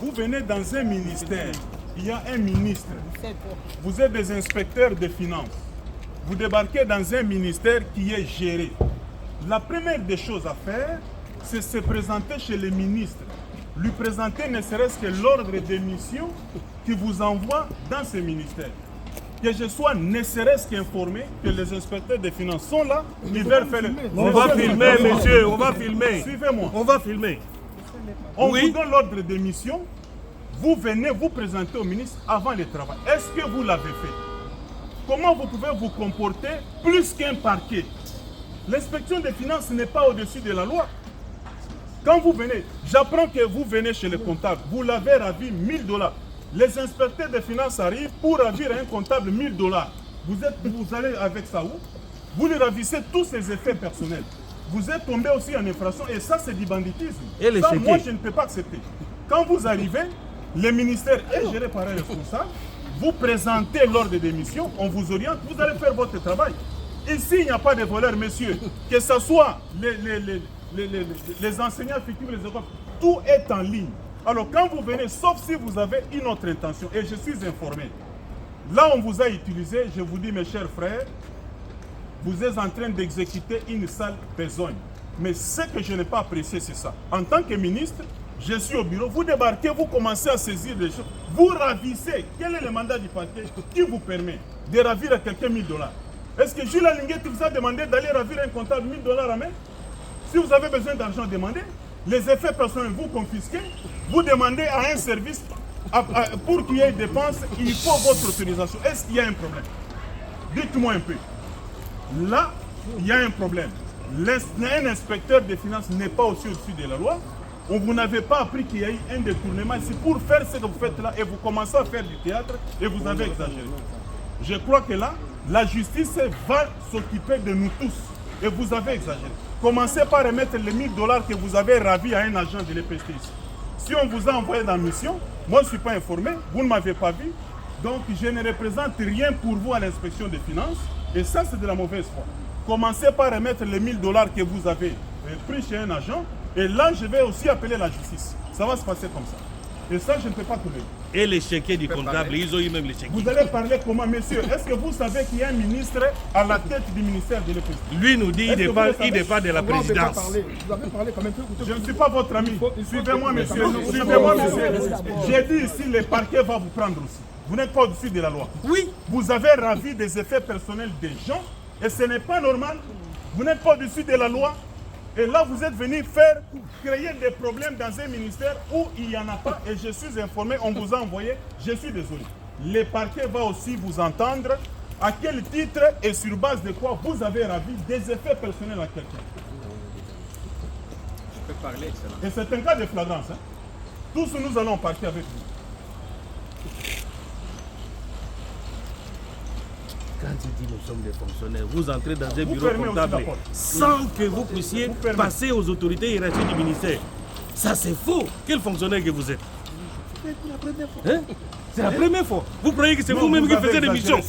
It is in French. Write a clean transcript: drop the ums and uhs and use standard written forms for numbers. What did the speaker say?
Vous venez dans un ministère, il y a un ministre, vous êtes des inspecteurs des finances, vous débarquez dans un ministère qui est géré. La première des choses à faire, c'est se présenter chez le ministre, lui présenter ne serait-ce que l'ordre des missions qui vous envoie dans ce ministère. Que je sois ne serait-ce qu'informé que les inspecteurs des finances sont là, ils veulent faire le... On va filmer, monsieur, on va filmer. Suivez-moi. On va filmer. On vous donne l'ordre des missions, vous venez vous présenter au ministre avant le travail. Est-ce que vous l'avez fait? Comment vous pouvez vous comporter plus qu'un parquet? L'inspection des finances n'est pas au-dessus de la loi. Quand vous venez, j'apprends que vous venez chez le comptable, vous l'avez ravi 1000 $. Les inspecteurs des finances arrivent pour ravir un comptable 1000 $. Vous allez avec ça où? Vous lui ravissez tous ses effets personnels. Vous êtes tombé aussi en infraction et ça c'est du banditisme. Et ça, moi je ne peux pas accepter. Quand vous arrivez, le ministère est géré par un responsable, vous présentez l'ordre des missions, on vous oriente, vous allez faire votre travail. Ici il n'y a pas de voleurs, messieurs, que ce soit les enseignants fictifs, les écoles, tout est en ligne. Alors quand vous venez, sauf si vous avez une autre intention, et je suis informé, là on vous a utilisé, je vous dis mes chers frères, vous êtes en train d'exécuter une sale besogne. Mais ce que je n'ai pas apprécié, c'est ça. En tant que ministre, je suis au bureau, vous débarquez, vous commencez à saisir des choses, vous ravissez. Quel est le mandat du parquet qui vous permet de ravir à quelqu'un 1000 $? Est-ce que Jules Alinguet vous a demandé d'aller ravir un comptable 1000 $ à main? Si vous avez besoin d'argent, demandez. Les effets personnels, vous confisquez, vous demandez à un service, pour qu'il y ait dépenses, il faut votre autorisation. Est-ce qu'il y a un problème? Dites-moi un peu. Là, il y a un problème. Un inspecteur des finances n'est pas aussi au-dessus de la loi. Vous n'avez pas appris qu'il y a eu un détournement. C'est pour faire ce que vous faites là et vous commencez à faire du théâtre et vous avez exagéré. Je crois que là, la justice va s'occuper de nous tous et vous avez exagéré. Commencez par remettre les 1000 $ que vous avez ravis à un agent de l'EPST ici. Si on vous a envoyé dans la mission, moi je ne suis pas informé, vous ne m'avez pas vu, donc je ne représente rien pour vous à l'inspection des finances et ça c'est de la mauvaise foi. Commencez par remettre les 1000 $ que vous avez pris chez un agent et là je vais aussi appeler la justice. Ça va se passer comme ça. Et ça je ne peux pas tolérer. Et les chéquiers du comptable, ils ont eu même les chéquiers. Vous allez parler comment, monsieur? Est-ce que vous savez qu'il y a un ministre à la tête du ministère de l'EPST? Lui nous dit qu'il dépend de la présidence. Vous avez parlé quand même. Je ne suis pas votre ami. Suivez-moi, monsieur. Suivez-moi, monsieur. J'ai dit ici, le parquet va vous prendre aussi. Vous n'êtes pas au-dessus de la loi. Oui. Vous avez ravi des effets personnels des gens et ce n'est pas normal. Vous n'êtes pas au-dessus de la loi. Et là, vous êtes venu créer des problèmes dans un ministère où il n'y en a pas. Et je suis informé, on vous a envoyé. Je suis désolé. Le parquet va aussi vous entendre. À quel titre et sur base de quoi vous avez ravi des effets personnels à quelqu'un? Je peux parler, excellent. Et c'est un cas de flagrance. Hein? Tous nous allons partir avec vous. Quand il dit nous sommes des fonctionnaires, vous entrez dans un bureau comptable sans que vous puissiez passer aux autorités hiérarchiques du ministère. Ça c'est faux. Quel fonctionnaire que vous êtes? C'est la première fois. Hein? C'est la première fois. Vous croyez que c'est vous-même qui faites des missions?